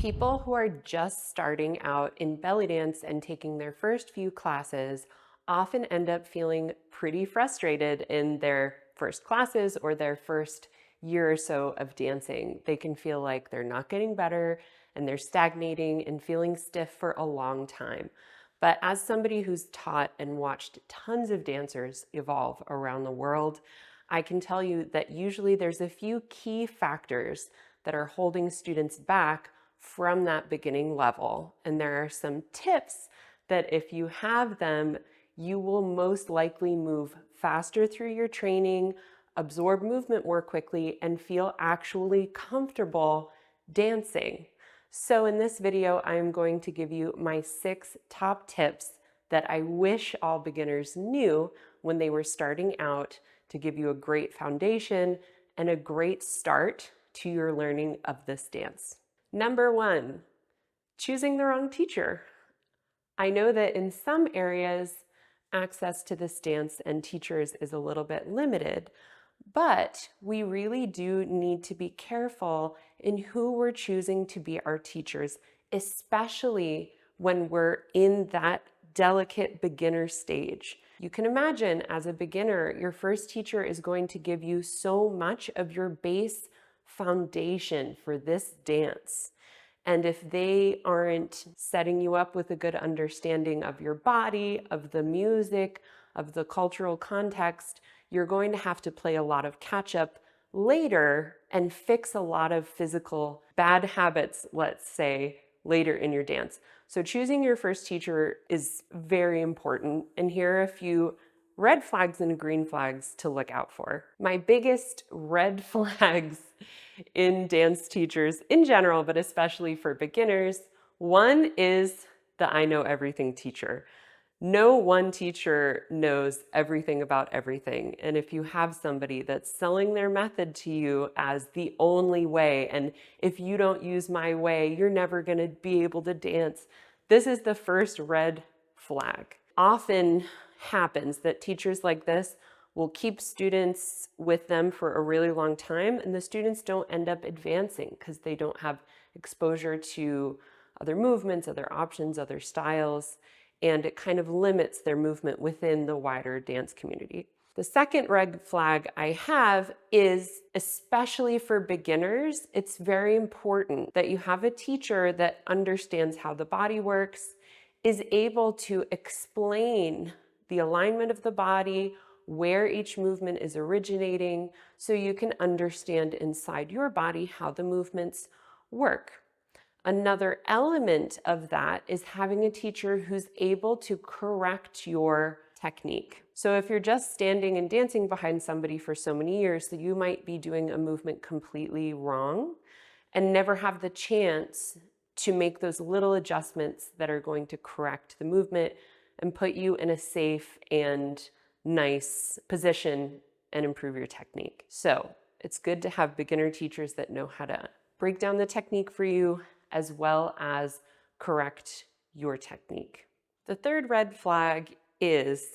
People who are just starting out in belly dance and taking their first few classes often end up feeling pretty frustrated in their first classes or their first year or so of dancing. They can feel like they're not getting better and they're stagnating and feeling stiff for a long time. But as somebody who's taught and watched tons of dancers evolve around the world, I can tell you that usually there's a few key factors that are holding students back from that beginning level. And there are some tips that if you have them, you will most likely move faster through your training, absorb movement more quickly, and feel actually comfortable dancing. So in this video, I'm going to give you my 6 top tips that I wish all beginners knew when they were starting out to give you a great foundation and a great start to your learning of this dance. Number 1, choosing the wrong teacher. I know that in some areas, access to this dance and teachers is a little bit limited, but we really do need to be careful in who we're choosing to be our teachers, especially when we're in that delicate beginner stage. You can imagine as a beginner, your first teacher is going to give you so much of your base foundation for this dance. And if they aren't setting you up with a good understanding of your body, of the music, of the cultural context, you're going to have to play a lot of catch up later and fix a lot of physical bad habits, let's say, later in your dance. So choosing your first teacher is very important. And here are a few red flags and green flags to look out for. My biggest red flags in dance teachers in general, but especially for beginners, one is the I know everything teacher. No one teacher knows everything about everything. And if you have somebody that's selling their method to you as the only way, and if you don't use my way, you're never going to be able to dance, this is the first red flag. Often happens that teachers like this will keep students with them for a really long time, and the students don't end up advancing because they don't have exposure to other movements, other options, other styles, and it kind of limits their movement within the wider dance community. The second red flag I have is, especially for beginners, it's very important that you have a teacher that understands how the body works, is able to explain the alignment of the body, where each movement is originating, so you can understand inside your body how the movements work. Another element of that is having a teacher who's able to correct your technique. So if you're just standing and dancing behind somebody for so many years, that you might be doing a movement completely wrong and never have the chance to make those little adjustments that are going to correct the movement and put you in a safe and nice position and improve your technique. So it's good to have beginner teachers that know how to break down the technique for you as well as correct your technique. The third red flag is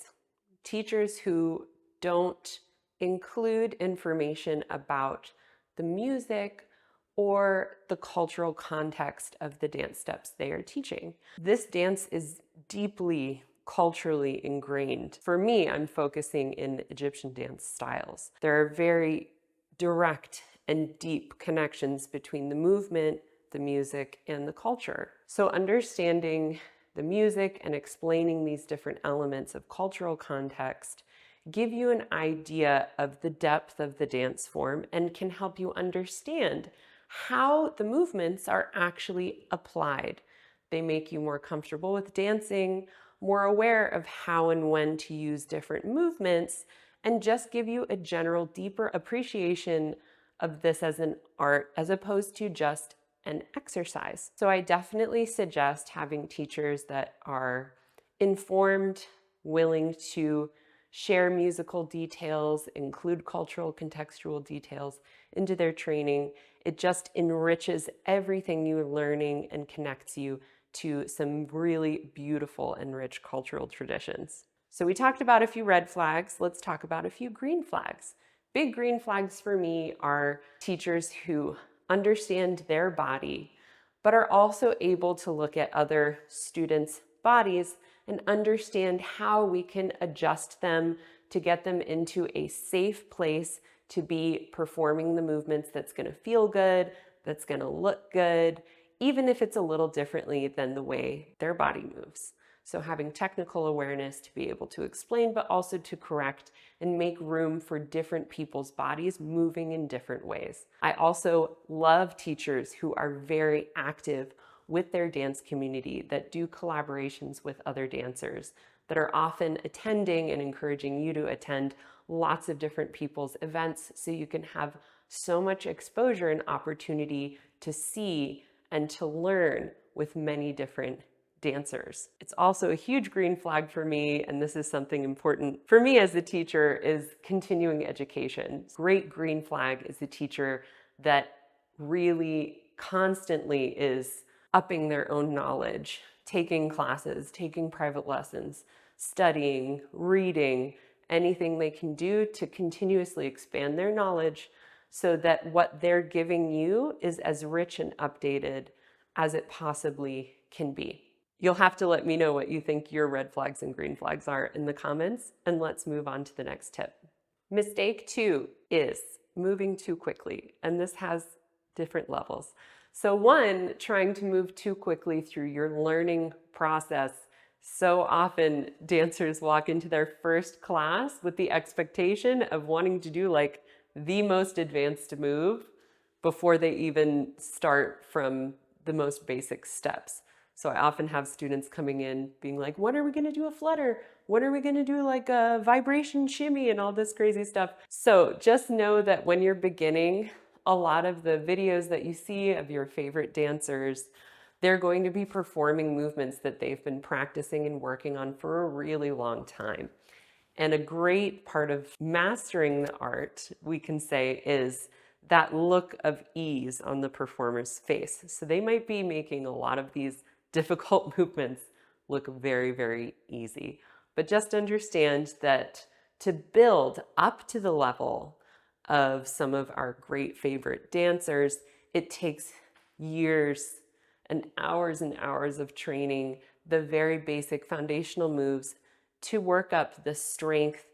teachers who don't include information about the music or the cultural context of the dance steps they are teaching. This dance is deeply culturally ingrained. For me, I'm focusing in Egyptian dance styles. There are very direct and deep connections between the movement, the music, and the culture. So understanding the music and explaining these different elements of cultural context give you an idea of the depth of the dance form and can help you understand how the movements are actually applied. They make you more comfortable with dancing, more aware of how and when to use different movements, and just give you a general deeper appreciation of this as an art as opposed to just an exercise. So I definitely suggest having teachers that are informed, willing to share musical details, include cultural contextual details into their training. It just enriches everything you're learning and connects you to some really beautiful and rich cultural traditions. So we talked about a few red flags. Let's talk about a few green flags. Big green flags for me are teachers who understand their body, but are also able to look at other students' bodies and understand how we can adjust them to get them into a safe place to be performing the movements that's going to feel good, that's going to look good, even if it's a little differently than the way their body moves. So having technical awareness to be able to explain, but also to correct and make room for different people's bodies moving in different ways. I also love teachers who are very active with their dance community, that do collaborations with other dancers, that are often attending and encouraging you to attend lots of different people's events so you can have so much exposure and opportunity to see and to learn with many different dancers. It's also a huge green flag for me, and this is something important for me as a teacher, is continuing education. Great green flag is a teacher that really constantly is upping their own knowledge, taking classes, taking private lessons, studying, reading, anything they can do to continuously expand their knowledge so that what they're giving you is as rich and updated as it possibly can be. You'll have to let me know what you think your red flags and green flags are in the comments, and let's move on to the next tip. Mistake 2 is moving too quickly, and this has different levels. So 1, trying to move too quickly through your learning process. So often dancers walk into their first class with the expectation of wanting to do like the most advanced move before they even start from the most basic steps. So I often have students coming in being like, when are we going to do a flutter? When are we going to do like a vibration shimmy and all this crazy stuff? So just know that when you're beginning, a lot of the videos that you see of your favorite dancers, they're going to be performing movements that they've been practicing and working on for a really long time. And a great part of mastering the art, we can say, is that look of ease on the performer's face. So they might be making a lot of these difficult movements look very, very easy. But just understand that to build up to the level of some of our great favorite dancers, it takes years and hours of training, the very basic foundational moves to work up the strength,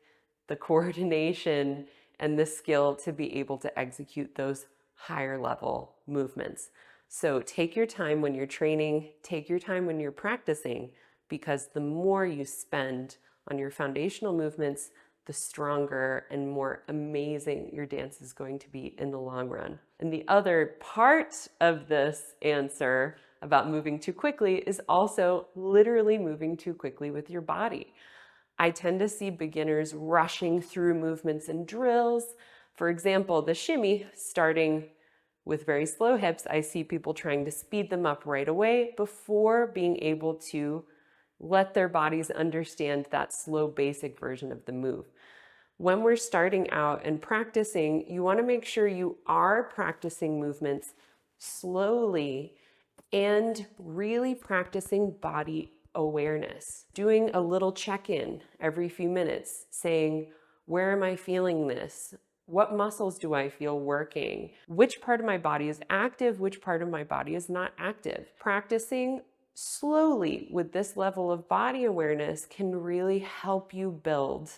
the coordination, and the skill to be able to execute those higher level movements. So take your time when you're training, take your time when you're practicing, because the more you spend on your foundational movements, the stronger and more amazing your dance is going to be in the long run. And the other part of this answer about moving too quickly is also literally moving too quickly with your body. I tend to see beginners rushing through movements and drills. For example, the shimmy, starting with very slow hips, I see people trying to speed them up right away before being able to let their bodies understand that slow basic version of the move. When we're starting out and practicing, you want to make sure you are practicing movements slowly and really practicing body awareness. Doing a little check-in every few minutes, saying, where am I feeling this? What muscles do I feel working? Which part of my body is active? Which part of my body is not active? Practicing slowly with this level of body awareness can really help you build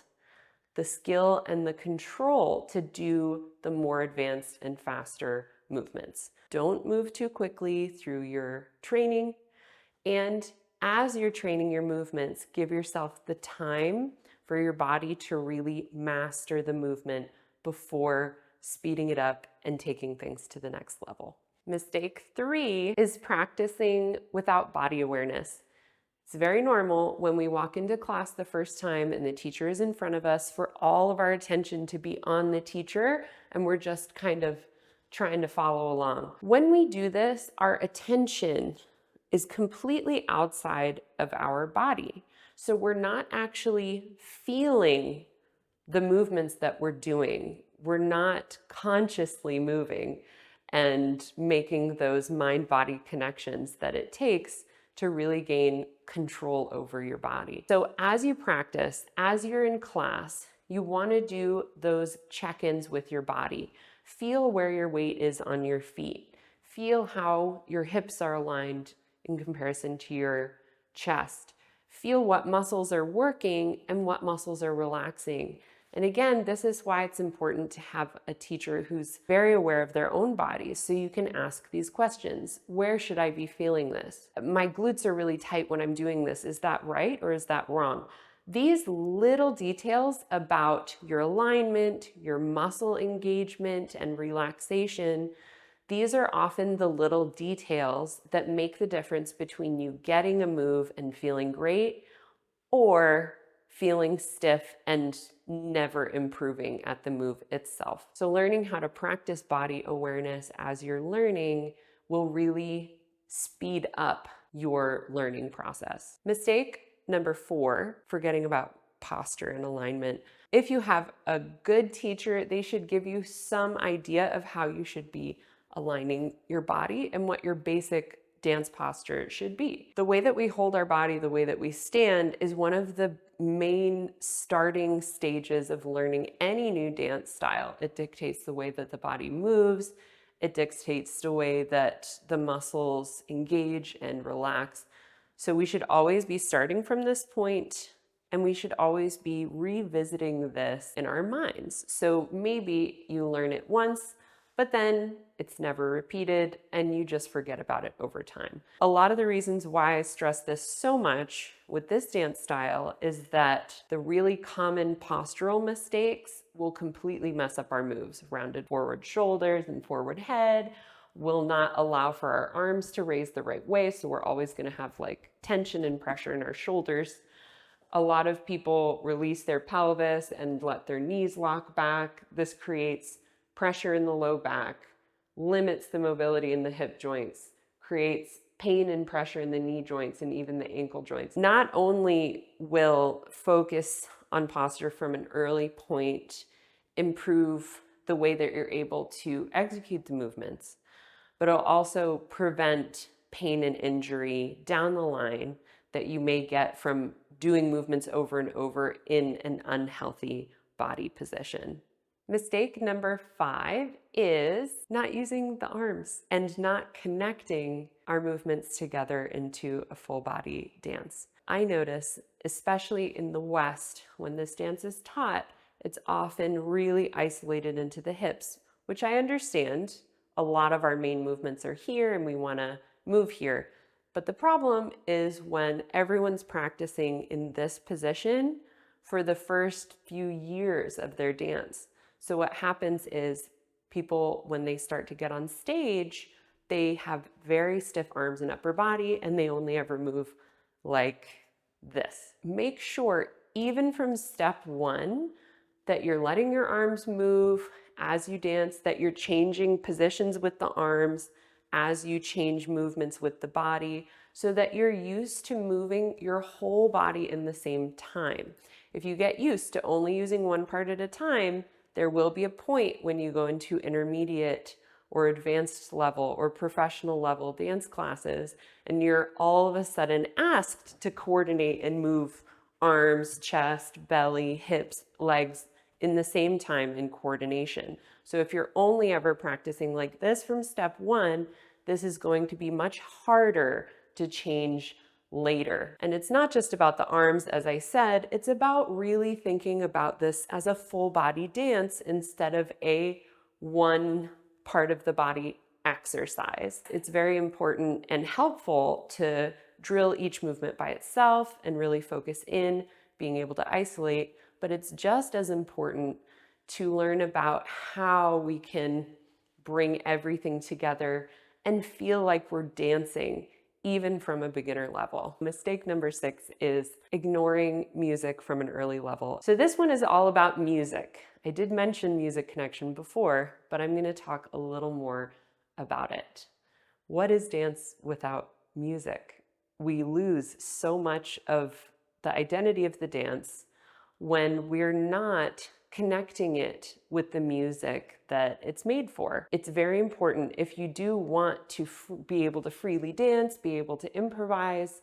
the skill and the control to do the more advanced and faster movements. Don't move too quickly through your training. And as you're training your movements, give yourself the time for your body to really master the movement before speeding it up and taking things to the next level. Mistake 3 is practicing without body awareness. It's very normal when we walk into class the first time and the teacher is in front of us for all of our attention to be on the teacher and we're just kind of trying to follow along. When we do this, our attention is completely outside of our body. So we're not actually feeling the movements that we're doing. We're not consciously moving and making those mind-body connections that it takes to really gain control over your body. So as you practice, as you're in class, you want to do those check-ins with your body. Feel where your weight is on your feet. Feel how your hips are aligned in comparison to your chest. Feel what muscles are working and what muscles are relaxing. And again, this is why it's important to have a teacher who's very aware of their own bodies, so you can ask these questions. Where should I be feeling this? My glutes are really tight when I'm doing this. Is that right or is that wrong? These little details about your alignment, your muscle engagement and relaxation, these are often the little details that make the difference between you getting a move and feeling great or feeling stiff and never improving at the move itself. So learning how to practice body awareness as you're learning will really speed up your learning process. Mistake number 4, forgetting about posture and alignment. If you have a good teacher, they should give you some idea of how you should be aligning your body and what your basic dance posture should be. The way that we hold our body, the way that we stand, is one of the main starting stages of learning any new dance style. It dictates the way that the body moves. It dictates the way that the muscles engage and relax. So we should always be starting from this point, and we should always be revisiting this in our minds. So maybe you learn it once, but then it's never repeated and you just forget about it over time. A lot of the reasons why I stress this so much with this dance style is that the really common postural mistakes will completely mess up our moves. Rounded forward shoulders and forward head will not allow for our arms to raise the right way, so we're always going to have like tension and pressure in our shoulders. A lot of people release their pelvis and let their knees lock back. This creates pressure in the low back, limits the mobility in the hip joints, creates pain and pressure in the knee joints and even the ankle joints. Not only will focus on posture from an early point improve the way that you're able to execute the movements, but it'll also prevent pain and injury down the line that you may get from doing movements over and over in an unhealthy body position. Mistake number 5 is not using the arms and not connecting our movements together into a full body dance. I notice, especially in the West, when this dance is taught, it's often really isolated into the hips, which I understand. A lot of our main movements are here and we want to move here. But the problem is when everyone's practicing in this position for the first few years of their dance. So what happens is people, when they start to get on stage, they have very stiff arms and upper body, and they only ever move like this. Make sure, even from step 1, that you're letting your arms move as you dance, that you're changing positions with the arms as you change movements with the body, so that you're used to moving your whole body in the same time. If you get used to only using one part at a time, there will be a point when you go into intermediate or advanced level or professional level dance classes, and you're all of a sudden asked to coordinate and move arms, chest, belly, hips, legs in the same time in coordination. So if you're only ever practicing like this from step 1, this is going to be much harder to change later. And it's not just about the arms, as I said, it's about really thinking about this as a full body dance instead of a one part of the body exercise. It's very important and helpful to drill each movement by itself and really focus in, being able to isolate, but it's just as important to learn about how we can bring everything together and feel like we're dancing even from a beginner level. Mistake number 6 is ignoring music from an early level. So this one is all about music. I did mention music connection before, but I'm going to talk a little more about it. What is dance without music? We lose so much of the identity of the dance when we're not connecting it with the music that it's made for. It's very important if you do want to be able to freely dance, be able to improvise,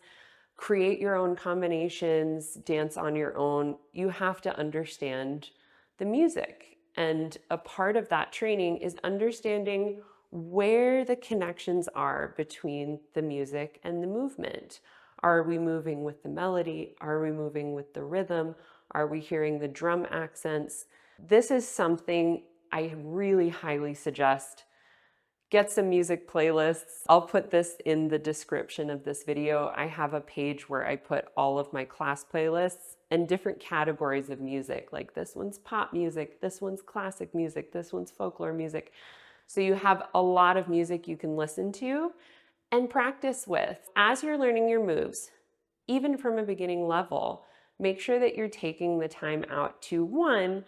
create your own combinations, dance on your own, you have to understand the music. And a part of that training is understanding where the connections are between the music and the movement. Are we moving with the melody? Are we moving with the rhythm? Are we hearing the drum accents? This is something I really highly suggest. Get some music playlists. I'll put this in the description of this video. I have a page where I put all of my class playlists and different categories of music. Like this one's pop music, this one's classic music, this one's folklore music. So you have a lot of music you can listen to and practice with. As you're learning your moves, even from a beginning level, make sure that you're taking the time out to, one,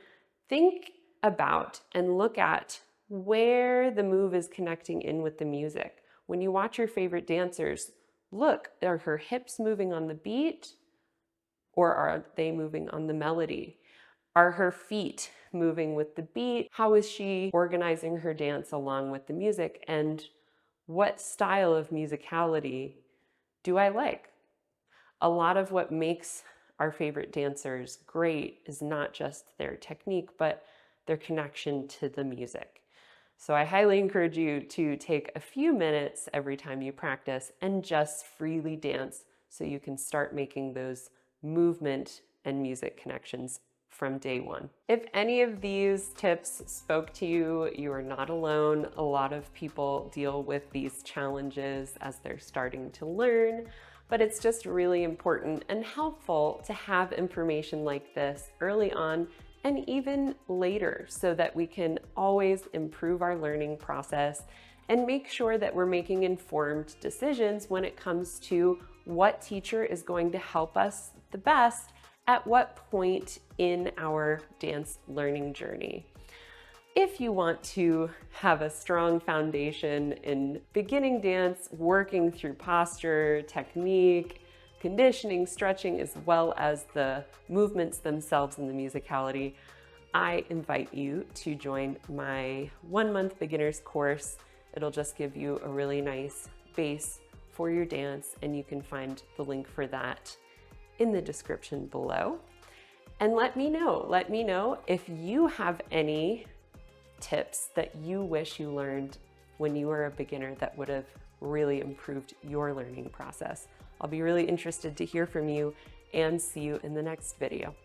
think about and look at where the move is connecting in with the music. When you watch your favorite dancers, look, are her hips moving on the beat or are they moving on the melody? Are her feet moving with the beat? How is she organizing her dance along with the music? And what style of musicality do I like? A lot of what makes our favorite dancers great is not just their technique, but their connection to the music. So I highly encourage you to take a few minutes every time you practice and just freely dance so you can start making those movement and music connections from day one. If any of these tips spoke to you, you are not alone. A lot of people deal with these challenges as they're starting to learn, but it's just really important and helpful to have information like this early on and even later so that we can always improve our learning process and make sure that we're making informed decisions when it comes to what teacher is going to help us the best at what point in our dance learning journey. If you want to have a strong foundation in beginning dance, working through posture, technique, conditioning, stretching, as well as the movements themselves and the musicality, I invite you to join my 1-month beginners course. It'll just give you a really nice base for your dance, and you can find the link for that in the description below. And let me know if you have any tips that you wish you learned when you were a beginner that would have really improved your learning process. I'll be really interested to hear from you and see you in the next video.